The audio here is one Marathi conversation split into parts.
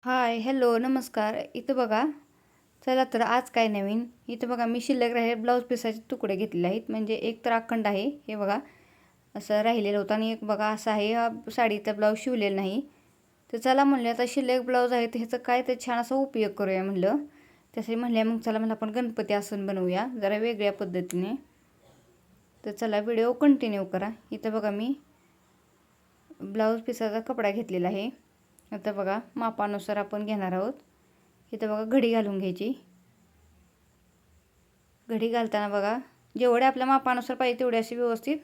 हाय, हॅलो, नमस्कार. इथं बघा, चला तर आज काय नवीन. इथं बघा मी शिल्लक राहिलेले ब्लाऊज पिसाचे तुकडे घेतलेले आहेत. म्हणजे एक तर अखंड आहे, हे बघा असं राहिलेलं होतं आणि एक बघा असा आहे, हा साडीचा ब्लाऊज शिवलेला नाही. तर चला म्हणलं आता शिल्लक ब्लाऊज आहे तर ह्याचं काय तर छान असा उपयोग करूया म्हणलं. त्यासाठी म्हणल्या मग चला म्हणलं आपण गणपती आसन बनवूया जरा वेगळ्या पद्धतीने. तर चला व्हिडिओ कंटिन्यू करा. इथं बघा मी ब्लाऊज पिसाचा कपडा घेतलेला आहे. आता बघा मापानुसार आपण घेणार आहोत. इथं बघा घडी घालून घ्यायची. घडी घालताना बघा जेवढे आपल्या मापानुसार पाहिजे तेवढे अशी व्यवस्थित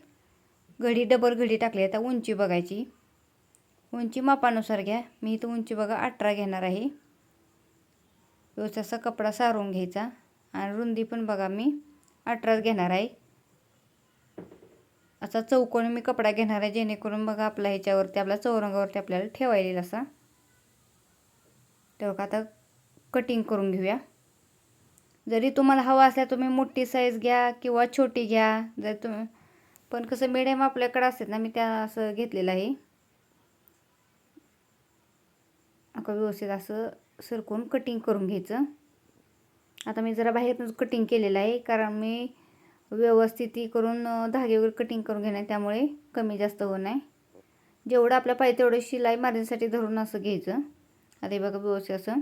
घडी डबल घडी टाकली. आता उंची बघायची. उंची मापानुसार घ्या. मी इथं उंची बघा 18 घेणार आहे. व्यवस्थित असा कपडा सारून घ्यायचा आणि रुंदी पण बघा मी 18 घेणार आहे. असा चौकोनी मी कपडा घेणार आहे जेणेकरून बघा आपला ह्याच्यावरती आपल्या चौरंगावरती आपल्याला ठेवायला असा. तेव्हा आता कटिंग करून घेऊया. जरी तुम्हाला हवा असल्या तुम्ही मोठी साईज घ्या किंवा छोटी घ्या. जर तुम्ही पण कसं मिडियम आपल्याकडे असतात ना, मी त्या असं घेतलेलं आहे. आता व्यवस्थित असं सरकवून कटिंग करून घ्यायचं. आता मी जरा बाहेरून कटिंग केलेलं आहे कारण मी व्यवस्थित करून धागे वगैरे कटिंग करून घेणार, त्यामुळे कमी जास्त होत नाही. जेवढं आपल्या पाहिजे तेवढं शिलाई मारण्यासाठी धरून असं घ्यायचं. आता हे बघा व्यवस्थित असं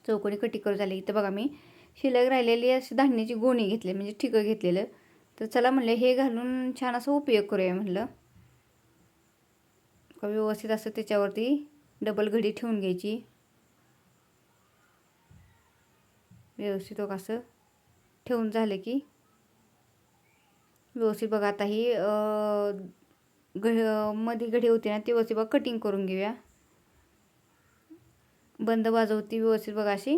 चौकोनी कटिंग करून झाली. इथं बघा मी शिल्लक राहिलेली अशी धान्याची गोणी घेतली, म्हणजे ठिकं घेतलेलं. तर चला म्हणलं हे घालून छान असा उपयोग करूया म्हणलं. व्यवस्थित असं त्याच्यावरती डबल घडी ठेवून घ्यायची. व्यवस्थित असं ठेवून झालं की व्यवस्थित बघा आता ही मध्ये घडी होती ना ती व्यवस्थित बघा कटिंग करून घेऊया. बंद बाजू होती व्यवस्थित बघा अशी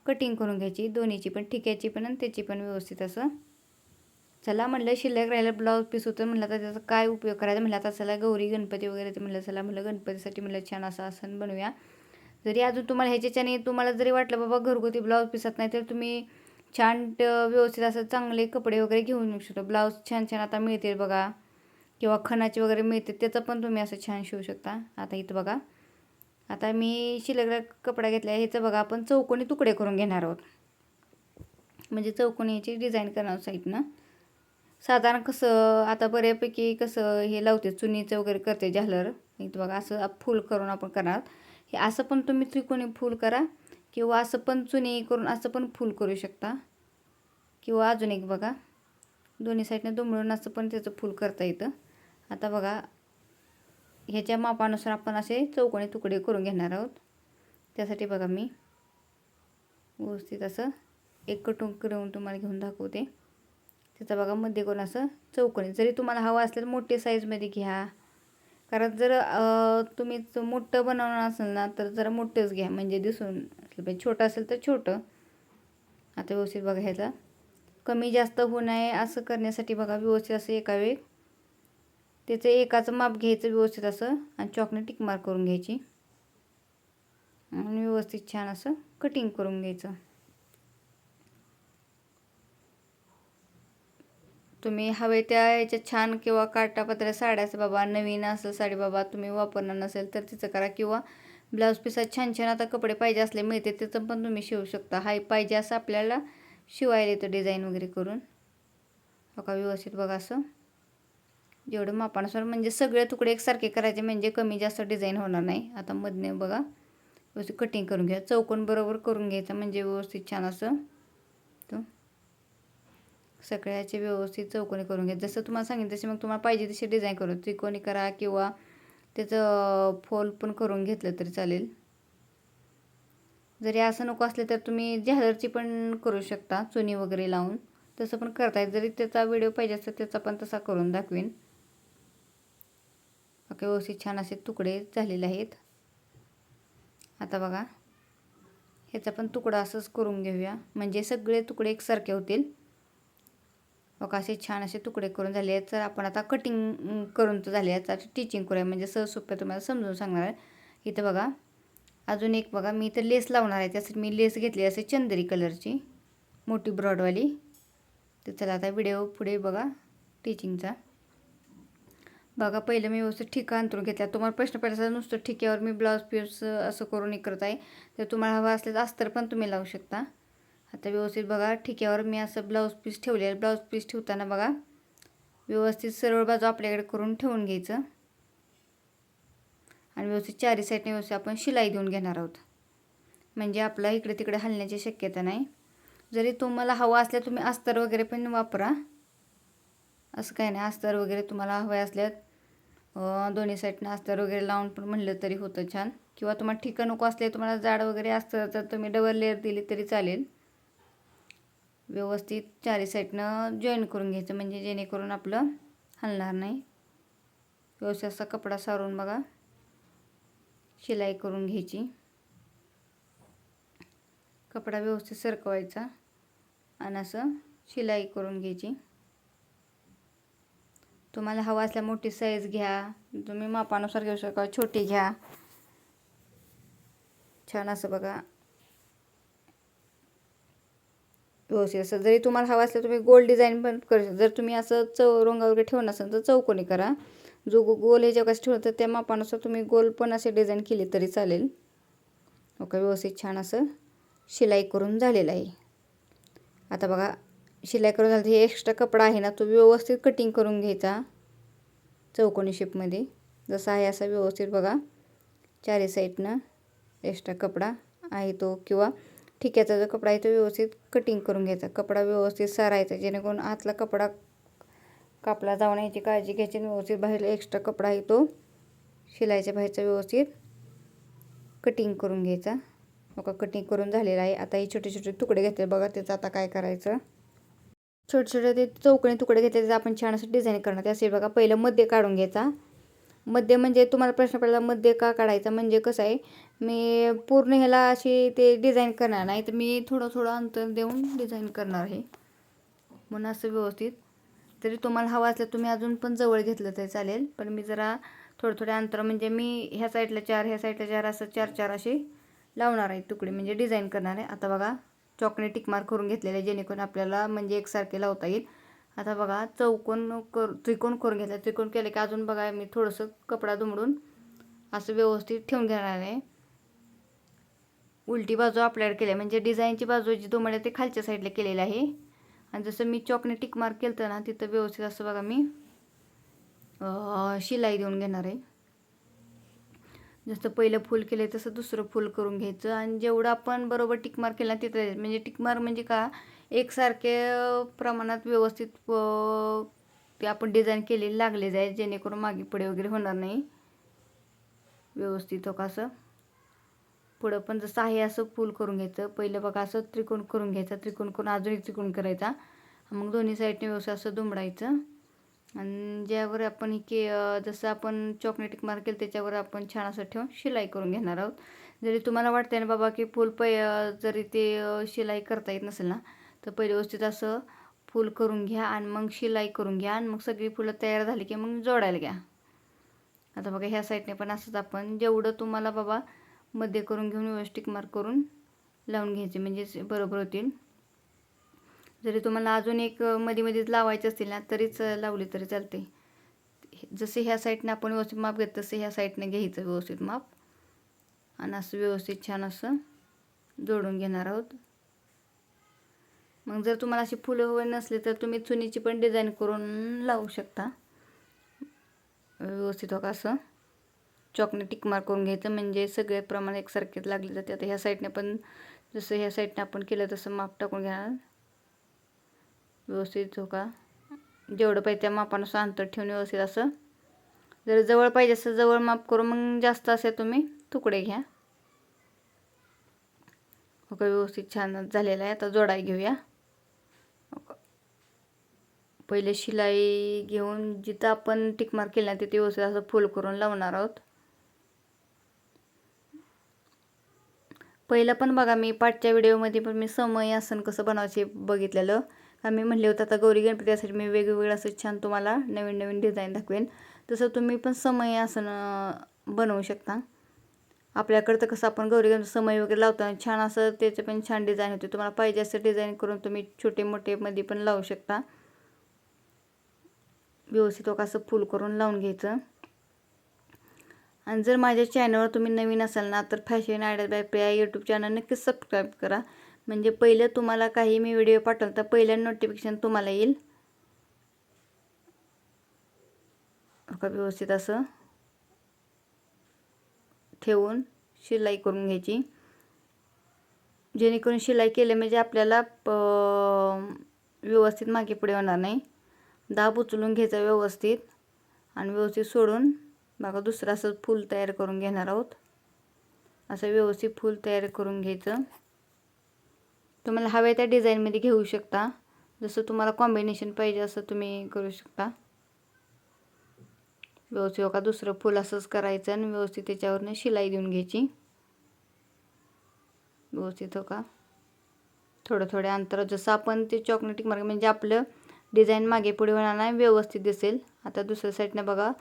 कटिंग करून घ्यायची. दोन्हीची पण ठिक्याची पण आणि त्याची पण व्यवस्थित असं. चला म्हणलं शिल्लक राहिलं ब्लाऊज पीस होतं, म्हणलं आता त्याचा काय उपयोग करायचा. म्हणलं आता चला गौरी गणपती वगैरे तर म्हणलं चला म्हणलं गणपतीसाठी म्हणलं छान असं आसन बनवूया. जरी अजून तुम्हाला ह्याच्याने तुम्हाला जरी वाटलं बाबा घरगुती ब्लाऊज पिसत नाही तर तुम्ही छान व्यवस्थित असं चांगले कपडे वगैरे घेऊन येऊ शकता. ब्लाऊज छान छान आता मिळते बघा, किंवा खणाचे वगैरे मिळते त्याचं पण तुम्ही असं छान शिवू शकता. आता इथं बघा आता मी शिल्लक कपडा घेतला आहे. ह्याचं बघा आपण चौकोनी तुकडे करून घेणार आहोत. म्हणजे चौकोनी ह्याची डिझाईन करणार साईडनं. साधारण कसं आता बऱ्यापैकी कसं हे लावते चुनीचं वगैरे करते झालर. इथं बघा असं फूल करून आपण करणार. हे असं पण तुम्ही त्रिकोणी फूल करा किंवा असं पण चुनी करून असं पण फूल करू शकता. किंवा अजून एक बघा दोन्ही साईडनं दुमळून असं पण त्याचं फूल करता येतं. आता बघा ह्याच्या मापानुसार आपण असे चौकोनी तुकडे करून घेणार आहोत. त्यासाठी बघा मी व्यवस्थित असं एक कटून करून तुम्हाला घेऊन दाखवते. त्याचा बघा मध्ये करून असं चौकोनी, जरी तुम्हाला हवा असलं तर मोठी साईजमध्ये घ्या. कारण जर तुम्ही मोठं बनवणार असेल ना तर जरा मोठंच घ्या, म्हणजे दिसून असलं पाहिजे. छोटं असेल तर छोटं. आता व्यवस्थित बघा ह्याचा कमी जास्त होऊ नये असं करण्यासाठी बघा व्यवस्थित असं एका वेळ त्याचं एकाचं माप घ्यायचं व्यवस्थित असं आणि चॉकने टिक मार्क करून घ्यायची आणि व्यवस्थित छान असं कटिंग करून घ्यायचं. तुम्ही हवे त्या ह्याच्यात छान किंवा काठापदराच्या साड्याचं बाबा नवीन असेल साडी बाबा तुम्ही वापरणार नसेल तर तिचं करा, किंवा ब्लाऊज पिसात छान छान आता कपडे पाहिजे असले मिळते त्याचं पण तुम्ही शिवू शकता. हाय पाहिजे असं आपल्याला शिवायला येतं डिझाईन वगैरे करून. बघा व्यवस्थित बघा असं जेवढं मापानुसार, म्हणजे सगळे तुकडे एकसारखे करायचे म्हणजे कमी जास्त डिझाईन होणार नाही. आता मधने बघा व्यवस्थित कटिंग करून घ्या. चौकोन बरोबर करून घ्यायचा म्हणजे व्यवस्थित छान असं तो सगळ्याचे व्यवस्थित चौकोनी करून घ्या. जसं तुम्हाला सांगितलं तसे मग तुम्हाला पाहिजे तशी डिझाईन करून त्रिकोणी करा किंवा त्याचं फोल पण करून घेतलं तरी चालेल. जरी असं नको असले तर तुम्ही झालरची पण करू शकता चुनी वगैरे लावून, तसं पण करता येईल. जरी त्याचा व्हिडिओ पाहिजे असतं त्याचा पण तसा करून दाखवीन. ओके व्यवस्थित छान असे तुकडे झालेले आहेत. आता बघा ह्याचा पण तुकडा असंच करून घेऊया म्हणजे सगळे तुकडे एकसारखे होतील. बघा असे छान असे तुकडे करून झाले आहेत. तर आपण आता कटिंग करून तर झाले आहेत. आता टिचिंग करूया म्हणजे सहज सोप्या तुम्हाला समजून सांगणार आहे. इथं बघा अजून एक बघा मी इथं लेस लावणार आहे. त्यासाठी मी लेस घेतली असे चंदेरी कलरची मोठी ब्रॉडवाली. तर चला आता व्हिडिओ पुढे बघा टिचिंगचा. बघा पहिलं मी व्यवस्थित ठिका अंतरून घेतल्या. तुम्हाला प्रश्न पडला नुसतं ठिक्यावर मी ब्लाऊज पीस असं करून हे करत आहे, तर तुम्हाला हवं असलं तर अस्तर पण तुम्ही लावू शकता. आता व्यवस्थित बघा ठिक्यावर मी असं ब्लाऊज पीस ठेवले आहे. ब्लाऊज पीस ठेवताना बघा व्यवस्थित सरळ बाजू आपल्याकडे करून ठेवून घ्यायचं आणि व्यवस्थित चारी साईडने व्यवस्थित आपण शिलाई देऊन घेणार आहोत, म्हणजे आपला इकडे तिकडे हलण्याची शक्यता नाही. जरी तुम्हाला हवं असल्या तुम्ही अस्तर वगैरे पण वापरा, असं काही नाही. अस्तर वगैरे तुम्हाला हवे असल्यात दोन्ही साईडनं अस्तर वगैरे लावून पण म्हणलं तरी होतं छान. किंवा तुम्हाला ठिकं नको असले तुम्हाला जाड वगैरे असतं तर तुम्ही डबल लेअर दिली तरी चालेल. व्यवस्थित चारी साईडनं जॉईन करून घ्यायचं, म्हणजे जेणेकरून आपलं हलणार नाही. व्यवस्थित असा कपडा सारून बघा शिलाई करून घ्यायची. कपडा व्यवस्थित सरकवायचा आणि असं शिलाई करून घ्यायची. तुम्हाला हवा असल्या मोठी साईज घ्या, तुम्ही मापानुसार घेऊ शकता, छोटी घ्या. छान असं बघा व्यवस्थित असं. जरी तुम्हाला हवा असलं तुम्ही गोल डिझाईन पण करू शकता. जर तुम्ही असं चौरंग वगैरे ठेवून असेल तर चौकोनी करा. जो गोल ह्याच्या कसं ठेवलं तर त्या मापानुसार तुम्ही गोल पण असे डिझाईन केली तरी चालेल. ओके, व्यवस्थित छान असं शिलाई करून झालेलं आहे. आता बघा शिलाई करून झालं, हे एक्स्ट्रा कपडा आहे ना तो व्यवस्थित कटिंग करून घ्यायचा चौकोनी शेपमध्ये. जसा आहे असा व्यवस्थित बघा चारी साईडनं एक्स्ट्रा कपडा आहे तो किंवा ठिक्याचा जो कपडा आहे तो व्यवस्थित कटिंग करून घ्यायचा. कपडा व्यवस्थित सारायचा जेणेकरून आतला कपडा कापला जाऊ नये याची काळजी घ्यायची. व्यवस्थित बाहेरला एक्स्ट्रा कपडा आहे तो शिलाईच्या बाहेरचा व्यवस्थित कटिंग करून घ्यायचा. बघा कटिंग करून झालेला आहे. आता हे छोटे छोटे तुकडे घेतले बघा. त्याचं आता काय करायचं, छोटे छोटे ते चौकोनी तुकडे घेतले त्याचं आपण छान असं डिझाईन करणार. त्यासाठी बघा पहिलं मध्ये काढून घ्यायचा. मध्ये म्हणजे तुम्हाला प्रश्न पडला मध्ये का काढायचा, म्हणजे कसं आहे मी पूर्ण ह्याला अशी ते डिझाईन करणार नाही, तर मी थोडं थोडं अंतर देऊन डिझाईन करणार आहे म्हणून असं व्यवस्थित. तरी तुम्हाला हवा असलं तुम्ही अजून पण जवळ घेतलं तरी चालेल, पण मी जरा थोडं अंतर म्हणजे मी ह्या साईडला 4 ह्या साईडला 4 असं 4 असे लावणार आहे तुकडे, म्हणजे डिझाईन करणार आहे. आता बघा चॉकने टिकमार्क करून घेतलेले जेणेकरून आपल्याला म्हणजे एकसारखे लावता येईल. आता बघा त्रिकोण करून घेतला. त्रिकोण केले की अजून बघा मी थोडंसं कपडा दुमडून असं व्यवस्थित ठेवून घेणार आहे. उलटी बाजू आपल्याकडे केली म्हणजे डिझाईनची बाजू जी दुमडे ते खालच्या साईडला केलेलं आहे. आणि जसं मी चॉकने टिक मार्क केलं तर ना तिथं व्यवस्थित असं बघा मी शिलाई देऊन घेणार आहे. जसं पहिलं फूल केलं तसं दुसरं फूल करून घ्यायचं आणि जेवढं आपण बरोबर टिक मार्क केला तिथं म्हणजे टिक मार्क म्हणजे का एकसारखे प्रमाणात व्यवस्थित ते आपण डिझाईन केलेली लागले जाईल जेणेकरून मागे पुढे वगैरे होणार नाही. व्यवस्थित हो का असं पुढं पण जसं आहे असं फूल करून घ्यायचं. पहिलं बघा असं त्रिकोण करून घ्यायचा. त्रिकोण करून अजून एक त्रिकोण करायचा. मग दोन्ही साईडने व्यवस्थित असं दुमडायचं आणि ज्यावर आपण जसं आपण चॉकने टिक मार्क केलं त्याच्यावर आपण छान असं ठेवून शिलाई करून घेणार आहोत. जरी तुम्हाला वाटतंय ना बाबा की फूल जरी ते शिलाई करता येत नसेल ना तर पहिले व्यवस्थित असं फूल करून घ्या आणि मग शिलाई करून घ्या आणि मग सगळी फुलं तयार झाली की मग जोडायला घ्या. आता बघा ह्या साईडने पण असंच आपण जेवढं तुम्हाला बाबा मध्ये करून घेऊन व्यवस्थित मार्क करून लावून घ्यायचे म्हणजे बरोबर होतील. जरी तुम्हाला अजून एक मध्येच लावायचे असतील ना तरीच लावली तरी चालते. जसे ह्या साईडने आपण व्यवस्थित माप घेत तसे ह्या साईडने घ्यायचं व्यवस्थित माप आणि असं व्यवस्थित छान असं जोडून घेणार आहोत. मग जर तुम्हाला अशी फुलं हवी नसली तर तुम्ही चुनीची पण डिझाईन करून लावू शकता. व्यवस्थित हो का असं चॉकने टिक मार्क करून घ्यायचं म्हणजे सगळे प्रमाण एकसारखेच लागले जाते. आता ह्या साईडने पण जसं ह्या साईडने आपण केलं तसं माप टाकून घेणार व्यवस्थित हो का. जेवढं पाहिजे त्या मापानुसार अंतर ठेवून व्यवस्थित असं जर जवळ पाहिजे असं जवळ माप करून मग जास्त असेल तुम्ही तुकडे घ्या. हो का व्यवस्थित छान झालेलं आहे. आता जोडाई घेऊया. पहिले शिलाई घेऊन जिथं आपण टिक मार्क केलं ना तिथे व्यवस्थित असं फुल करून लावणार आहोत. पहिलं पण बघा मी पाठच्या व्हिडिओमध्ये पण मी समय आसन कसं बनवायचे बघितलेलं. कारण मी म्हणले होतं आता गौरी गणपती यासाठी मी वेगवेगळं असं छान तुम्हाला नवीन नवीन डिझाईन दाखवेन. तसं तुम्ही पण समय आसन बनवू शकता. आपल्याकडं तर कसं आपण गौरी गणपती समय वगैरे लावतो छान असं त्याचे पण छान डिझाईन होते. तुम्हाला पाहिजे असं डिझाईन करून तुम्ही छोटे मोठे मध्ये पण लावू शकता. व्यवस्थित असं फुल करून लावून घ्यायचं. आणि जर माझ्या चॅनलवर तुम्ही नवीन असाल ना तर fashion idea by Priya YouTube channel नक्कीच सबस्क्राईब करा. म्हणजे पहिलं तुम्हाला काही मी व्हिडिओ पाठवला तर पहिलं नोटिफिकेशन तुम्हाला येईल. व्यवस्थित असं ठेवून शिलाई करून घ्यायची. जेणेकरून शिलाई केले म्हणजे आपल्याला व्यवस्थित मागे पुढे होणार नाही. दाब उचलून घ्यायचा व्यवस्थित आणि व्यवस्थित सोडून बघा दुसरं असं फूल तयार करून घेणार आहोत. असं व्यवस्थित फूल तयार करून घ्यायचं. तुम्हाला हव्या त्या डिझाईनमध्ये घेऊ शकता. जसं तुम्हाला कॉम्बिनेशन पाहिजे असं तुम्ही करू शकता. व्यवस्थित का दुसरं फूल असंच करायचं आणि व्यवस्थित त्याच्यावरनं शिलाई देऊन घ्यायची. व्यवस्थित का थोडं थोड्या अंतरात जसं आपण ते चॉकलेटिक मार्ग म्हणजे आपलं डिझाईन मागे पुढे होणार नाही, व्यवस्थित दिसेल. आता दुसऱ्या साईडने बघा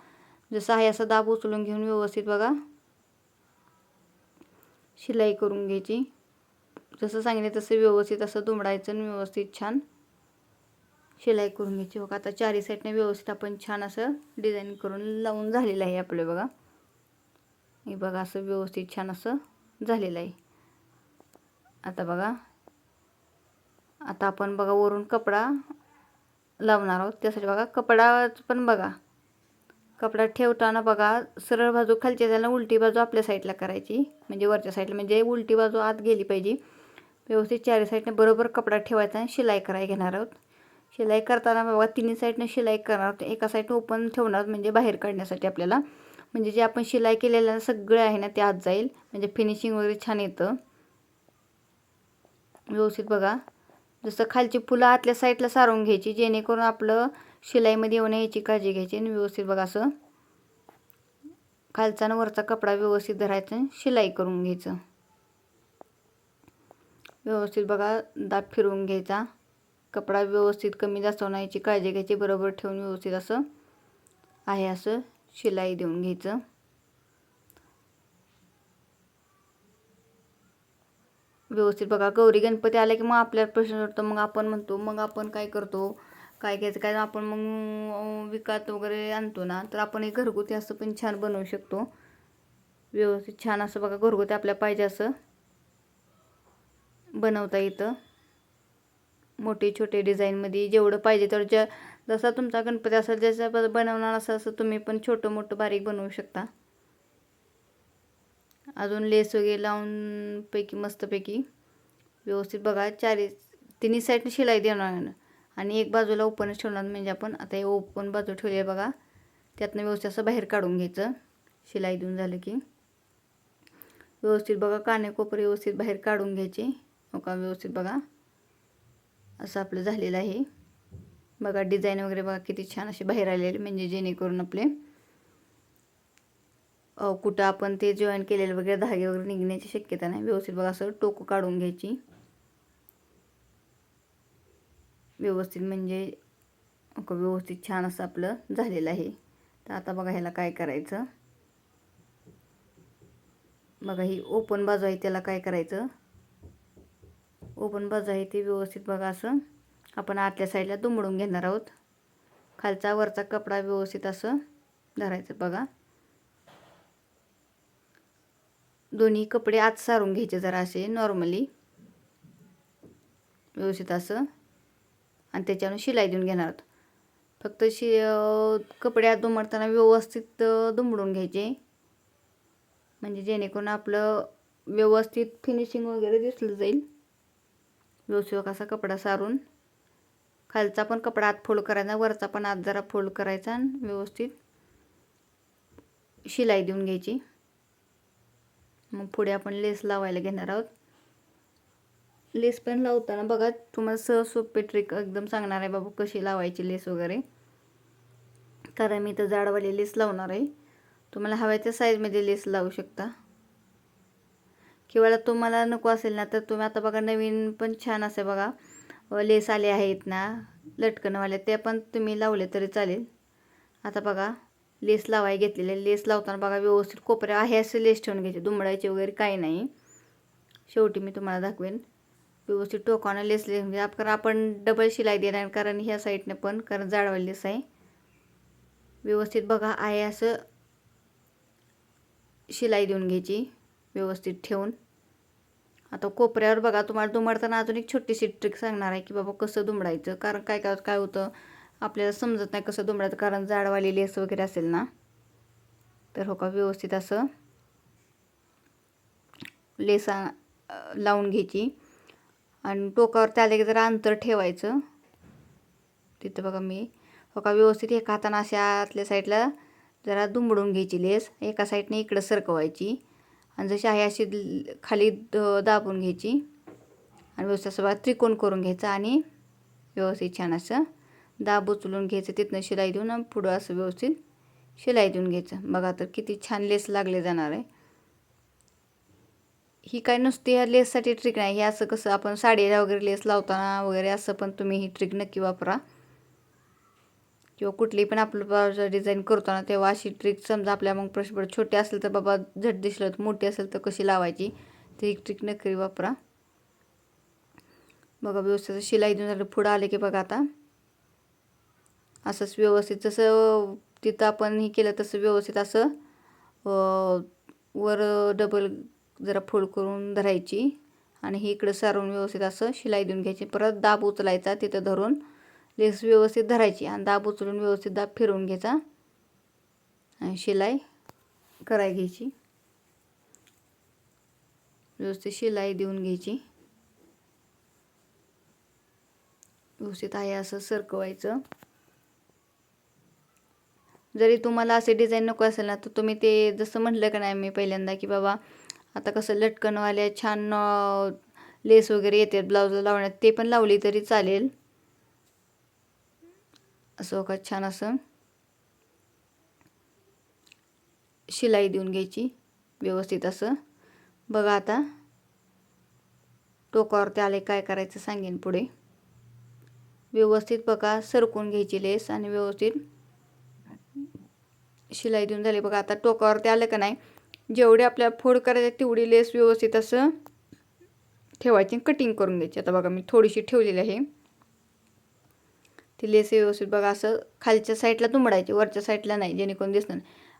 जसं आहे असं दाब उचलून घेऊन व्यवस्थित बघा शिलाई करून घ्यायची. जसं सांगितलं तसं व्यवस्थित असं दुमडायचं आणि व्यवस्थित छान शिलाई करून घ्यायची. बघा आता चारी साईडने व्यवस्थित आपण छान असं डिझाईन करून लावून झालेलं आहे आपलं. बघा हे बघा असं व्यवस्थित छान असं झालेलं आहे. आता बघा आता आपण बघा वरून कपडा लावणार आहोत. त्यासाठी बघा कपडा पण बघा कपडा ठेवताना बघा सरळ बाजू खालच्या जायला उलटी बाजू आपल्या साईडला करायची. म्हणजे वरच्या साईडला म्हणजे उलटी बाजू आत गेली पाहिजे. व्यवस्थित चारी साईडने बरोबर कपडा ठेवायचा आणि शिलाई करायला घेणार आहोत. शिलाई करताना बघा तिन्ही साईडने शिलाई करणार आहोत. एका साईड ओपन ठेवणार म्हणजे बाहेर काढण्यासाठी आपल्याला. म्हणजे जे आपण शिलाई केलेलं सगळं आहे ना ते आत जाईल म्हणजे फिनिशिंग वगैरे छान येतं. व्यवस्थित बघा जसं खालची फुलं आतल्या साईडला सारवून घ्यायची जेणेकरून आपलं शिलाईमध्ये येऊ नये याची काळजी घ्यायची. आणि व्यवस्थित बघा असं खालचा आणि वरचा कपडा व्यवस्थित धरायचा आणि शिलाई करून घ्यायचं. व्यवस्थित बघा दाब फिरवून घ्यायचा. कपडा व्यवस्थित कमी जास्त होण्याची काळजी घ्यायची. बरोबर ठेवून व्यवस्थित असं आहे असं शिलाई देऊन घ्यायचं. व्यवस्थित बघा गौरी गणपती आले की मग आपल्याला प्रश्न उठतो. मग आपण म्हणतो मग आपण काय करतो काय घ्यायचं काय आपण मग विकत वगैरे आणतो ना तर आपण हे घरगुती असं पण छान बनवू शकतो. व्यवस्थित छान असं बघा घरगुती आपल्याला पाहिजे असं बनवता येतं. मोठे छोटे डिझाईनमध्ये जेवढं पाहिजे तर जसा तुमचा गणपती असेल जसा बनवणार असं तुम्ही पण छोटं मोठं बारीक बनवू शकता. अजून लेस वगैरे लावून पैकी मस्तपैकी व्यवस्थित बघा तिन्ही साईडने शिलाई देणार आणि एक बाजूला ओपनच ठेवणार. म्हणजे आपण आता हे ओपन बाजू ठेवली आहे बघा त्यातनं व्यवस्थित असं बाहेर काढून घ्यायचं. शिलाई देऊन झालं की व्यवस्थित बघा कानेकोपरे व्यवस्थित बाहेर काढून घ्यायचे. का व्यवस्थित बघा असं आपलं झालेलं आहे. बघा डिझाईन वगैरे बघा किती छान असे बाहेर आलेले म्हणजे जेणेकरून आपले कुठं आपण ते जॉईन केलेले वगैरे धागे वगैरे निघण्याची शक्यता नाही. व्यवस्थित बघा असं टोकं काढून घ्यायची व्यवस्थित म्हणजे व्यवस्थित छान असं आपलं झालेलं आहे. तर आता बघा ह्याला काय करायचं बघा ही ओपन बाजू आहे त्याला काय करायचं ओपन बाजू आहे ती व्यवस्थित बघा असं आपण आतल्या साईडला दुमडून घेणार आहोत. खालचा वरचा कपडा व्यवस्थित असं धरायचं बघा. दोन्ही कपडे आत सारून घ्यायचे जरा असे नॉर्मली व्यवस्थित असं आणि त्याच्यावर शिलाई देऊन घेणार आहोत. फक्त कपडे आत दुमडताना व्यवस्थित दुमडून घ्यायचे म्हणजे जेणेकरून आपलं व्यवस्थित फिनिशिंग वगैरे दिसलं जाईल. व्यवस्थित असा कपडा सारून खालचा पण कपडा आत फोल्ड करायचा वरचा पण आत जरा फोल्ड करायचा आणि व्यवस्थित शिलाई देऊन घ्यायची. मग पुढे आपण लेस लावायला घेणार आहोत. लेस पण लावताना बघा तुम्हाला सहज सोपे ट्रिक एकदम सांगणार आहे बाबू कशी लावायची लेस वगैरे. कारण मी तर जाडवाली लेस लावणार आहे. तुम्हाला हव्या त्या साईजमध्ये लेस लावू शकता किंवा तुम्हाला नको असेल ना तर तुम्ही आता बघा नवीन पण छान असे बघा लेस आले आहेत ना लटकनवाले ते पण तुम्ही लावले तरी चालेल. आता बघा लेस लावायला घेतलेले लेस लावताना बघा व्यवस्थित कोपऱ्या आहे असे लेस ठेवून घ्यायचे दुमडायचे वगैरे काही नाही. शेवटी मी तुम्हाला दाखवेन व्यवस्थित टोकानं लेस म्हणजे कारण आपण डबल शिलाई देणार कारण ह्या साईडने पण कारण जाडवाली लेस आहे व्यवस्थित बघा आहे असं शिलाई देऊन घ्यायची व्यवस्थित ठेवून. आता कोपऱ्यावर बघा, तुम्हाला दुमडताना अजून एक छोटीशी ट्रिक सांगणार आहे की बाबा कसं दुमडायचं. कारण काय होतं, आपल्याला समजत नाही कसं दुमडायचं, कारण जाडवाली लेस वगैरे असेल ना. तर हो का, व्यवस्थित असं लेसा लावून घ्यायची आणि टोकावर त्याला की जरा अंतर ठेवायचं. तिथं बघा मी हो का, व्यवस्थित एका हातानं अशा आतल्या साईडला जरा दुमडून घ्यायची लेस, एका साईडने इकडं सरकवायची आणि जशी आहे अशी खाली दाबून घ्यायची आणि व्यवस्थित असं बघा त्रिकोण करून घ्यायचा आणि व्यवस्थित छान असं दाब उचलून घ्यायचं. तिथनं शिलाई देऊन आणि पुढं असं व्यवस्थित शिलाई देऊन घ्यायचं. बघा तर किती छान लेस लागले जाणार आहे. ही काय नुसती ह्या लेससाठी ट्रिक नाही, हे असं कसं आपण साडीला वगैरे लेस लावताना वगैरे असं पण तुम्ही ही ट्रिक नक्की वापरा. किंवा कुठली पण आपलं ब्लाउज डिझाईन करताना तेव्हा अशी ट्रिक, समजा आपल्या मग प्रश्न छोटे असेल तर बाबा झट दिसलं, तर मोठी असेल तर कशी लावायची, ते एक ट्रिक नक्की वापरा. बघा व्यवस्थित शिलाई देऊन झालं. पुढं आले की बघा आता असंच व्यवस्थित जसं तिथं आपण हे केलं तसं व्यवस्थित असं वर डबल जरा फोल्ड करून धरायची आणि ही इकडं सारून व्यवस्थित असं शिलाई देऊन घ्यायची. परत दाब उचलायचा, तिथं धरून लेस व्यवस्थित धरायची आणि दाब उचलून व्यवस्थित दाब फिरवून घ्यायचा आणि शिलाई कराय घ्यायची. व्यवस्थित शिलाई देऊन घ्यायची. व्यवस्थित आहे असं सरकवायचं. जरी तुम्हाला असे डिझाईन नको असेल ना, तर तुम्ही ते जसं म्हटलं का नाही मी पहिल्यांदा की बाबा आता कसं लटकनवाल्या छान लेस वगैरे येते ब्लाऊजला लावण्यात, ते पण लावली तरी चालेल. असं का छान असं शिलाई देऊन घ्यायची व्यवस्थित असं. बघा आता टोकावरती आले काय करायचं सांगेन पुढे. व्यवस्थित बघा सरकून घ्यायची लेस आणि व्यवस्थित शिलाई देऊन झाली. बघा आता टोकावरती आलं का नाही, जेवढी आपल्याला फोल्ड करायची तेवढी लेस व्यवस्थित असं ठेवायची, कटिंग करून घ्यायची. आता बघा मी थोडीशी ठेवलेली आहे ती लेस. व्यवस्थित बघा असं खालच्या साईडला दुमडायची, वरच्या साईडला नाही, जेणेकरून दिसणार.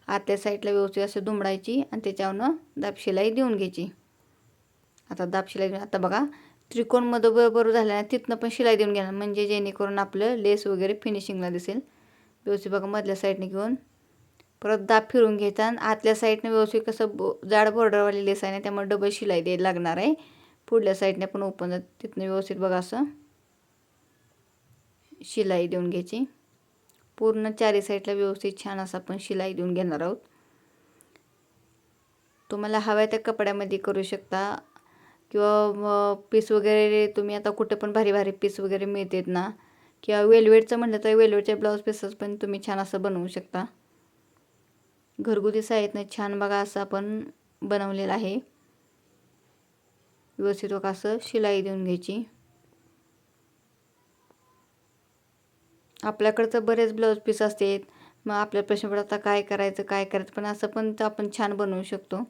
आतल्या साईडला व्यवस्थित असं दुमडायची आणि त्याच्यावरनं दाब शिलाई देऊन घ्यायची. आता दाब शिलाई देऊन आता बघा त्रिकोणमध्ये बरोबर झालं ना, तिथनं पण शिलाई देऊन घेणार, म्हणजे जेणेकरून आपलं लेस वगैरे फिनिशिंगला दिसेल. व्यवस्थित बघा मधल्या साईडने घेऊन परत दाब फिरून घ्यायचा आणि आतल्या साईडने व्यवस्थित कसं जाड बॉर्डरवाली लेस आहे ना, त्यामुळे डबल शिलाई द्यायला लागणार आहे. पुढल्या साईडने पण ओपन जात, तिथनं व्यवस्थित बघा असं शिलाई देऊन घ्यायची. पूर्ण चारी साईडला व्यवस्थित छान असं आपण शिलाई देऊन घेणार आहोत. तुम्हाला हव्या त्या कपड्यामध्ये करू शकता किंवा पीस वगैरे तुम्ही आता कुठे पण भारी भारी पीस वगैरे मिळतात ना, किंवा वेलवेटचं म्हटलं तर वेलवेटच्या ब्लाऊज पीसेस पण तुम्ही छान असं बनवू शकता. घरगुती साहित्याने छान बघा असं आपण बनवलेलं आहे. व्यवस्थित बघा असं शिलाई देऊन घ्यायची. आपल्याकडचं बरेच ब्लाऊज पीस असतात, मग आपल्या प्रश्न पडतात आता काय करायचं, पण असं पण आपण छान बनवू शकतो.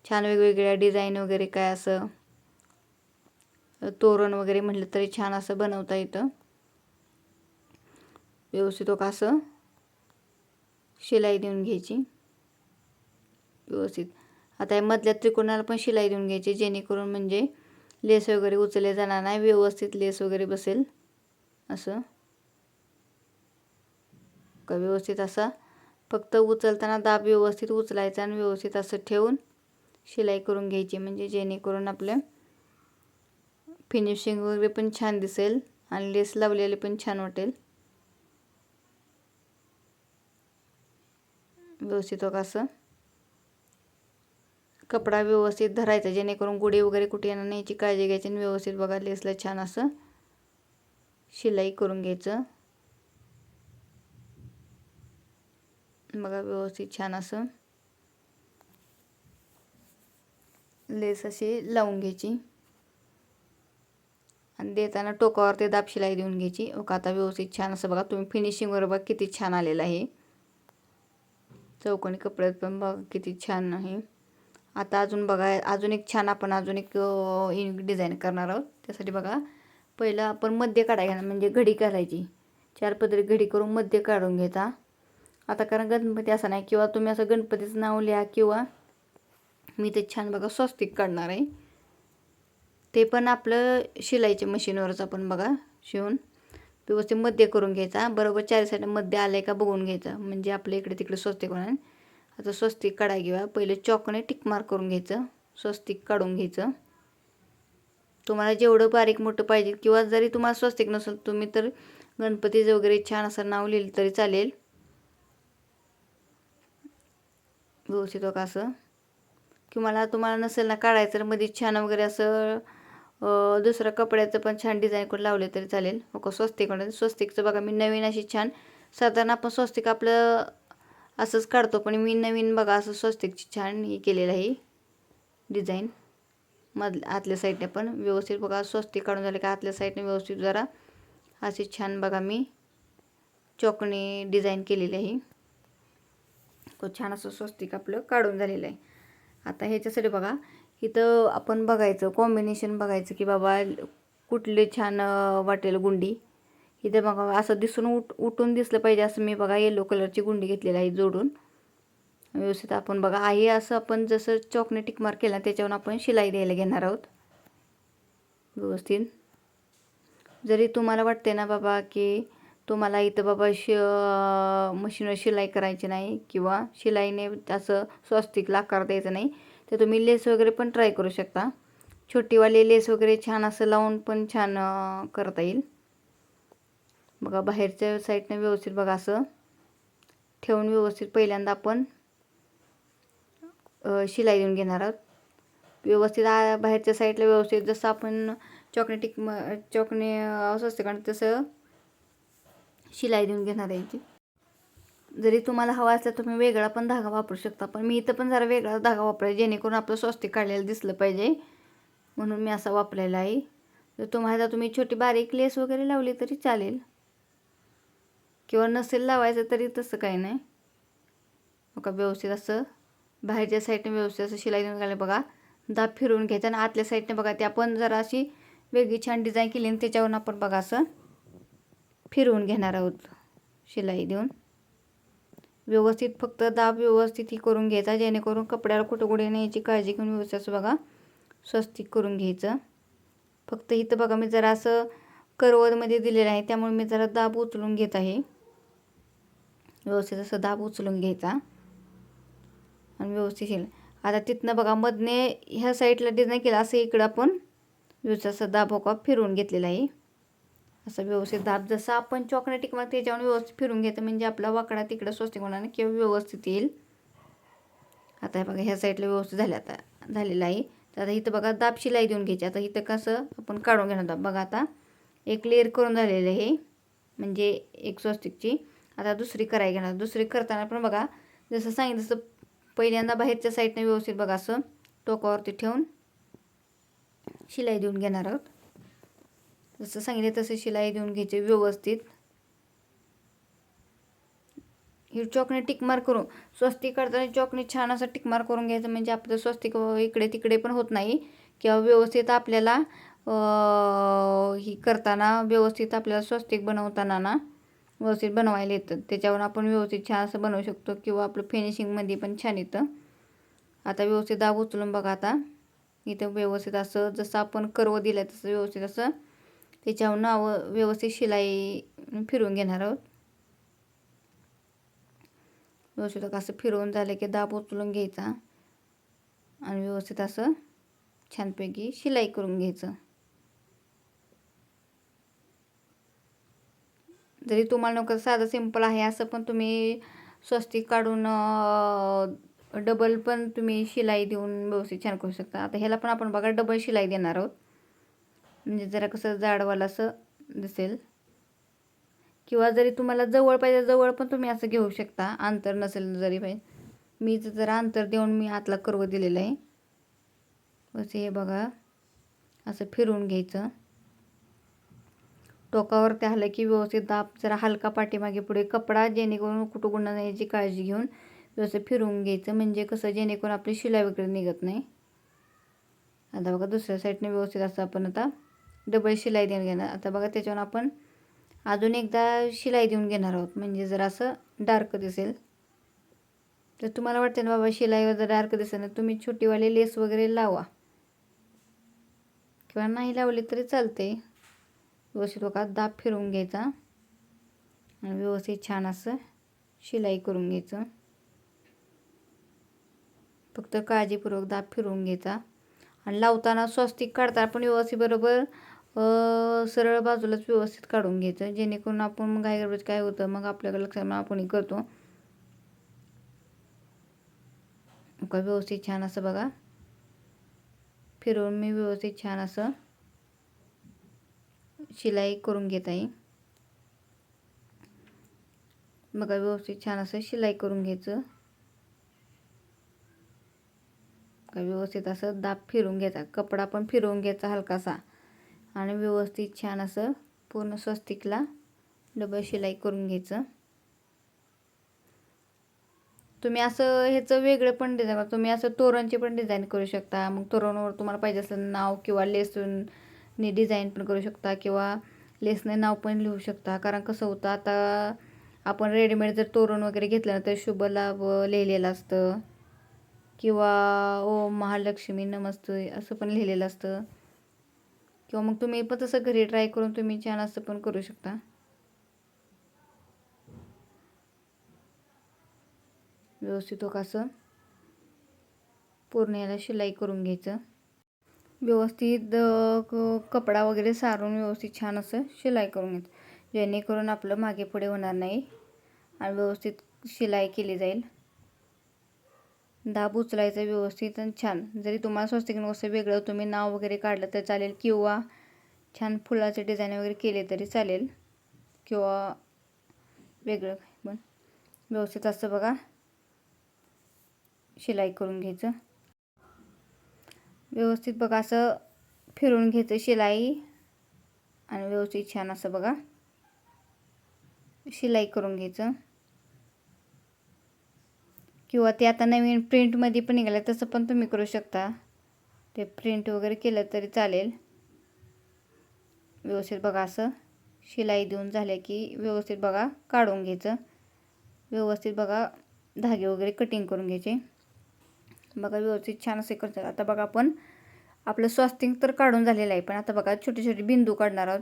छान वेगवेगळ्या डिझाईन वगैरे काय असं तोरण वगैरे म्हटलं तरी छान असं बनवता येतं. व्यवस्थित बघा असं शिलाई देऊन घ्यायची व्यवस्थित. आता या मधल्या त्रिकोणाला पण शिलाई देऊन घ्यायची, जेणेकरून म्हणजे लेस वगैरे उचलले जाणार नाही, व्यवस्थित लेस वगैरे बसेल असं. का व्यवस्थित असा फक्त उचलताना दाब व्यवस्थित उचलायचा आणि व्यवस्थित असं ठेवून शिलाई करून घ्यायची, म्हणजे जेणेकरून आपलं फिनिशिंग वगैरे पण छान दिसेल आणि लेस लावलेले पण छान वाटेल. व्यवस्थित बघा असं कपडा व्यवस्थित धरायचा, जेणेकरून गुढी वगैरे कुठे येणार नाही याची काळजी घ्यायची. आणि व्यवस्थित बघा लेसला छान असं शिलाई करून घ्यायचं. बघा व्यवस्थित छान असं लेस अशी लावून घ्यायची आणि देताना टोकावर ते दाब शिलाई देऊन घ्यायची. आता व्यवस्थित छान असं बघा तुम्ही फिनिशिंगवर बघा किती छान आलेलं आहे. चौकोनी कपड्यात पण बघा किती छान आहे. आता अजून बघा अजून एक छान आपण अजून एक डिझाईन करणार आहोत. त्यासाठी बघा पहिलं आपण मध्य काढायला, म्हणजे घडी करायची, 4 पदरी घडी करून मध्य काढून घ्यायचा आता कारण गणपती असं नाही, किंवा तुम्ही असं गणपतीचं नाव लिहा, किंवा मी ते छान बघा स्वस्तिक काढणार आहे. ते पण आपलं शिलाईच्या मशीनवरच आपण बघा शिवून व्यवस्थित मध्ये करून घ्यायचा. बरोबर 4 साईड मध्ये आलं का बघून घ्यायचं, म्हणजे आपल्या इकडे तिकडे स्वस्तिक होणार. आता स्वस्तिक काढाय घेऊया. पहिले चॉकने टिक मार्क करून घ्यायचं, स्वस्तिक काढून घ्यायचं. तुम्हाला जेवढं बारीक मोठं पाहिजे, किंवा जरी तुम्हाला स्वस्तिक नसेल तुम्ही तर गणपतीचं वगैरे छान असं नाव लिहिलं तरी चालेल. व्यवस्थित बघा असं, किंवा तुम्हाला नसेल ना काढायचं तर मध्ये छान वगैरे असं दुसऱ्या कपड्याचं पण छान डिझाईन करून लावले तरी चालेल. बघा स्वस्तिक, स्वस्तिकचं बघा मी नवीन अशी छान, साधारण आपण स्वस्तिक आपलं असंच काढतो, पण मी नवीन बघा असं स्वस्तिकची छान हे केलेलं आहे डिझाईन. आतल्या साईडने पण व्यवस्थित बघा स्वस्तिक काढून झाले का आतल्या साईडने व्यवस्थित जरा अशी छान बघा मी चॉकने डिझाईन केलेली आहे. छान असं स्वस्तिक आपलं काढून झालेलं आहे. आता ह्याच्यासाठी बघा इथं आपण बघायचं कॉम्बिनेशन बघायचं की बाबा कुठले छान वाटेल गुंडी. इथं बघा असं दिसून उठून दिसलं पाहिजे असं मी बघा येलो कलरची गुंडी घेतलेली आहे जोडून. व्यवस्थित आपण बघा आहे असं आपण जसं चॉकने टिक मार्क केला त्याच्यावर आपण शिलाई द्यायला घेणार आहोत व्यवस्थित. जरी तुम्हाला वाटते ना बाबा की तुम्हाला इथं बाबा मशीनवर शिलाई करायची नाही, किंवा शिलाईने असं स्वस्तिकला आकार द्यायचा नाही, तर तुम्ही लेस वगैरे पण ट्राय करू शकता. छोटीवाले लेस वगैरे छान असं लावून पण छान करता येईल. बघा बाहेरच्या साईडने व्यवस्थित बघा असं ठेवून व्यवस्थित पहिल्यांदा आपण शिलाई देऊन घेणार आहोत. व्यवस्थित बाहेरच्या साईडला व्यवस्थित जसं आपण चॉकने स्वस्तिक काढतो तसं शिलाई देऊन घेणार आहे. जरी तुम्हाला हवा असला तुम्ही वेगळा पण धागा वापरू शकता, पण मी इथं पण जरा वेगळा धागा वापरायचा जेणेकरून आपलं स्वस्तिक काढलेलं दिसलं पाहिजे, म्हणून मी असा वापरलेला आहे. तर तुम्हाला तुम्ही छोटी बारीक लेस वगैरे लावली तरी चालेल, किंवा नसेल लावायचं तरी तसं काही नाही. बघा व्यवस्थित असं बाहेरच्या साईडने व्यवस्थित असं शिलाई देऊन घालणे बघा. दाब फिरवून घ्यायचा आणि आतल्या साईडने बघा ते आपण जरा अशी वेगळी छान डिझाईन केली आणि त्याच्यावरून आपण बघा असं फिरवून घेणार आहोत शिलाई देऊन. व्यवस्थित फक्त दाब व्यवस्थित ही करून घ्यायचा जेणेकरून कपड्याला कुठं कुठे न्यायची काळजी घेऊन व्यवस्थित असं बघा स्वस्तिक करून घ्यायचं. फक्त इथं बघा मी जरा असं कर्वमध्ये दिलेलं आहे त्यामुळे मी जरा दाब उचलून घेत आहे. व्यवस्थित असं दाब उचलून घ्यायचा आणि व्यवस्थित आता तिथनं बघा मधने ह्या साईडला डिझाईन केलं असं इकडं आपण व्यवस्थित असं दाब होका फिरवून घेतलेला आहे. असं व्यवस्थित दाब जसं आपण चॉकने टिक मार्क त्याच्यावर व्यवस्थित फिरून घ्यायचं, म्हणजे आपला वाकडा तिकडं स्वस्तिक होणार नाही किंवा व्यवस्थित येईल. आता हे बघा ह्या साईडला व्यवस्थित झालेलं आहे. तर आता इथं बघा दाब शिलाई देऊन घ्यायची. आता इथं कसं आपण काढून घेणार दाब बघा. आता एक लेअर करून झालेलं आहे म्हणजे एक स्वस्तिकची. आता दुसरी करायला घेणार. दुसरी करताना पण बघा जसं सांगितलं तसं पहिल्यांदा बाहेरच्या साईडने व्यवस्थित बघा असं टोकावरती ठेवून शिलाई देऊन घेणार आहोत. जसं सांगितलं तसं शिलाई देऊन घ्यायची व्यवस्थित. ही चॉकने टिक मार्क करून स्वस्तिक काढताना चॉकने छान असं टिक मार्क करून घ्यायचं, म्हणजे आपलं स्वस्तिक इकडे तिकडे पण होत नाही, किंवा व्यवस्थित आपल्याला ही करताना व्यवस्थित आपल्याला स्वस्तिक बनवताना ना व्यवस्थित बनवायला येतं. त्याच्यावर आपण व्यवस्थित छान असं बनवू शकतो, किंवा आपलं फिनिशिंगमध्ये पण छान येतं. आता व्यवस्थित दाब उचलून बघा. आता इथं व्यवस्थित असं जसं आपण कर्व दिलं तसं व्यवस्थित असं त्याच्यावर व्यवस्थित शिलाई फिरवून घेणार आहोत. व्यवस्थित असं फिरवून झालं की दाब उचलून घ्यायचा आणि व्यवस्थित असं छानपैकी शिलाई करून घ्यायचं. जरी तुम्हाला नको साधं सिंपल आहे असं पण तुम्ही स्वस्तिक काढून डबल पण तुम्ही शिलाई देऊन व्यवस्थित छान करू शकता. आता ह्याला पण आपण बघा डबल शिलाई देणार आहोत, म्हणजे जरा कसं जाडवाला असं दिसेल. किंवा जरी तुम्हाला जवळ पाहिजे जवळ पण तुम्ही असं घेऊ शकता, अंतर नसेल जरी पाहिजे. मी जरा अंतर देऊन मी आतला कर्व दिलेला आहे. बस हे बघा असं फिरवून घ्यायचं. टोकावर ते आलं की व्यवस्थित दाब जरा हलका पाठीमागे पुढे कपडा जेणेकरून कुठं गुंडा याची काळजी घेऊन व्यवस्थित फिरवून घ्यायचं, म्हणजे कसं जेणेकरून आपली शिलाई वगैरे निघत नाही. आता बघा दुसऱ्या साईडने व्यवस्थित असं आपण आता डबल शिलाई देऊन घेणार. आता बघा त्याच्यावर आपण अजून एकदा शिलाई देऊन घेणार आहोत, म्हणजे जर असं डार्क दिसेल. तर तुम्हाला वाटतं ना बाबा शिलाईवर जर डार्क दिसेल ना, तुम्ही छोटीवाली लेस वगैरे लावा किंवा नाही लावली तरी चालते. व्यवस्थित बघा दाब फिरवून घ्यायचा आणि व्यवस्थित छान असं शिलाई करून घ्यायचं. फक्त काळजीपूर्वक दाब फिरवून घ्यायचा आणि लावताना स्वस्तिक काढताना पण व्यवस्थित बरोबर सरळ बाजूलाच व्यवस्थित काढून घ्यायचं, जेणेकरून आपण मग घाईगडबडीत काय होतं मग आपल्याकडे लक्षात मग आपणही करतो. मग व्यवस्थित छान असं बघा फिरवून मी व्यवस्थित छान असं शिलाई करून घेत आहे. बघा व्यवस्थित छान असं शिलाई करून घ्यायचं. व्यवस्थित असं दाब फिरवून घ्यायचा, कपडा पण फिरवून घ्यायचा हलकासा आणि व्यवस्थित छान असं पूर्ण स्वस्तिकला डबल शिलाई करून घ्यायचं. तुम्ही असं ह्याचं वेगळं पण डिझाईन करा, तुम्ही असं तोरणचे पण डिझाईन करू शकता. मग तोरणवर तुम्हाला पाहिजे असलं नाव किंवा लेसने डिझाईन पण करू शकता किंवा लेसने नाव पण लिहू शकता. कारण कसं होतं आता आपण रेडीमेड जर तोरण वगैरे घेतलं ना तर शुभ लाभ लिहिलेलं असतं किंवा ओम महालक्ष्मी नमस्ते असं पण लिहिलेलं असतं. किंवा मग तुम्ही पण तसं घरी ट्राय करून तुम्ही छान असं पण करू शकता. व्यवस्थित असं पूर्ण याला शिलाई करून घ्यायचं. व्यवस्थित कपडा वगैरे सारून व्यवस्थित छान असं शिलाई करून घ्यायचं, जेणेकरून आपलं मागे पुढे होणार नाही आणि व्यवस्थित शिलाई केली जाईल. दाब उचलायचं व्यवस्थित आणि छान. जरी तुम्हाला स्वस्तिक नको वेगळं तुम्ही नाव वगैरे काढलं तर चालेल किंवा छान फुलाचे डिझाईन वगैरे केले तरी चालेल किंवा वेगळं पण व्यवस्थित असं बघा शिलाई करून घ्यायचं. व्यवस्थित बघा असं फिरवून घ्यायचं शिलाई आणि व्यवस्थित छान असं बघा शिलाई करून घ्यायचं. किंवा ते आता नवीन प्रिंटमध्ये पण निघालं तसं पण तुम्ही करू शकता, ते प्रिंट वगैरे केलं तरी चालेल. व्यवस्थित बघा असं शिलाई देऊन झाल्या की व्यवस्थित बघा काढून घ्यायचं. व्यवस्थित बघा धागे वगैरे कटिंग करून घ्यायचे. बघा व्यवस्थित छान असे करतात. आता बघा आपण आपलं स्वस्तिक तर काढून झालेलं आहे, पण आता बघा छोटे छोटे बिंदू काढणार आहोत,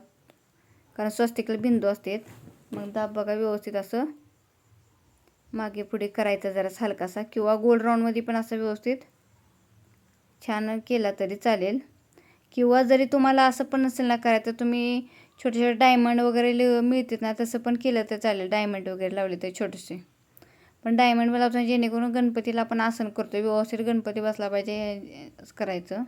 कारण स्वस्तिकला बिंदू असतात. मग दाब बघा व्यवस्थित असं मागे पुढे करायचा जरा हलकासा किंवा गोल राऊंडमध्ये पण असं व्यवस्थित छान केला तरी चालेल. किंवा जरी तुम्हाला असं पण नसेल ना करायचं, तुम्ही छोटे छोटे डायमंड वगैरे मिळतात ना तसं पण केलं तर चालेल. डायमंड वगैरे लावले तर छोटेसे, पण डायमंड लावताना जेणेकरून गणपतीला आपण आसन करतो व्यवस्थित गणपती बसला पाहिजे करायचं.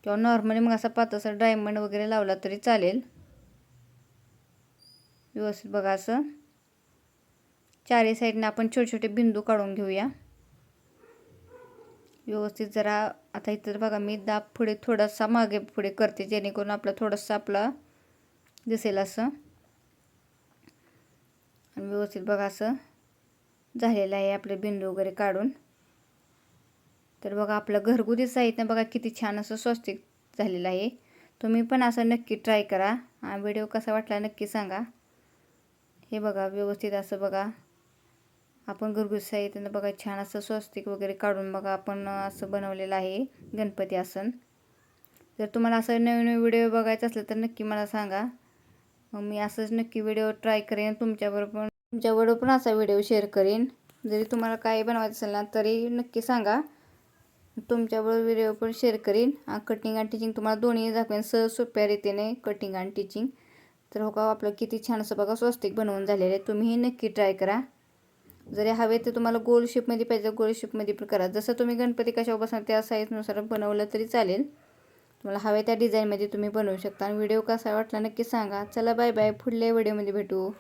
किंवा नॉर्मली मग असा पातळसा डायमंड वगैरे लावला तरी चालेल. व्यवस्थित बघा असं चारी साईडने आपण छोटे छोटे बिंदू काढून घेऊया. व्यवस्थित जरा आता इथं बघा मी दाब पुढे थोडासा मागे पुढे करते, जेणेकरून आपला थोडासा आपला दिसेल असं. आणि व्यवस्थित बघा असं झालेलं आहे आपले बिंदू वगैरे काढून. तर बघा आपलं घरगुती साहित्य बघा किती छान असं स्वस्तिक झालेलं आहे. तुम्ही पण असं नक्की ट्राय करा. हा व्हिडिओ कसा वाटला नक्की सांगा. हे बघा व्यवस्थित असं बघा आपण घरगुती साहित्यानं बघा छान असं स्वस्तिक वगैरे काढून बघा आपण असं बनवलेलं आहे गणपती आसन. जर तुम्हाला असं नवीन नवीन व्हिडिओ बघायचं असलं तर नक्की मला सांगा, मग मी असंच नक्की व्हिडिओ ट्राय करेन. तुमच्याबरोबर पण असा व्हिडिओ शेअर करेन. जरी तुम्हाला काय बनवायचं असेल ना तरी नक्की सांगा, तुमच्याबरोबर व्हिडिओ पण शेअर करीन. कटिंग आणि टिचिंग तुम्हाला दोन्ही दाखवेन सहज सोप्या रीतीने कटिंग आणि टिचिंग. तर हो का आपलं किती छान असं बघा स्वस्तिक बनवून झालेलं आहे. तुम्हीही नक्की ट्राय करा. जरी हवे तर तुम्हाला गोल शेपमध्ये पाहिजे गोल शेपमध्ये पण करा. जसं तुम्ही गणपती कशावर बसणार त्या साईजनुसार बनवलं तरी चालेल. तुम्हाला हवे त्या डिझाईनमध्ये तुम्ही बनवू शकता. आणि व्हिडिओ कसा वाटला नक्की सांगा. चला बाय बाय, पुढल्या व्हिडिओमध्ये भेटू.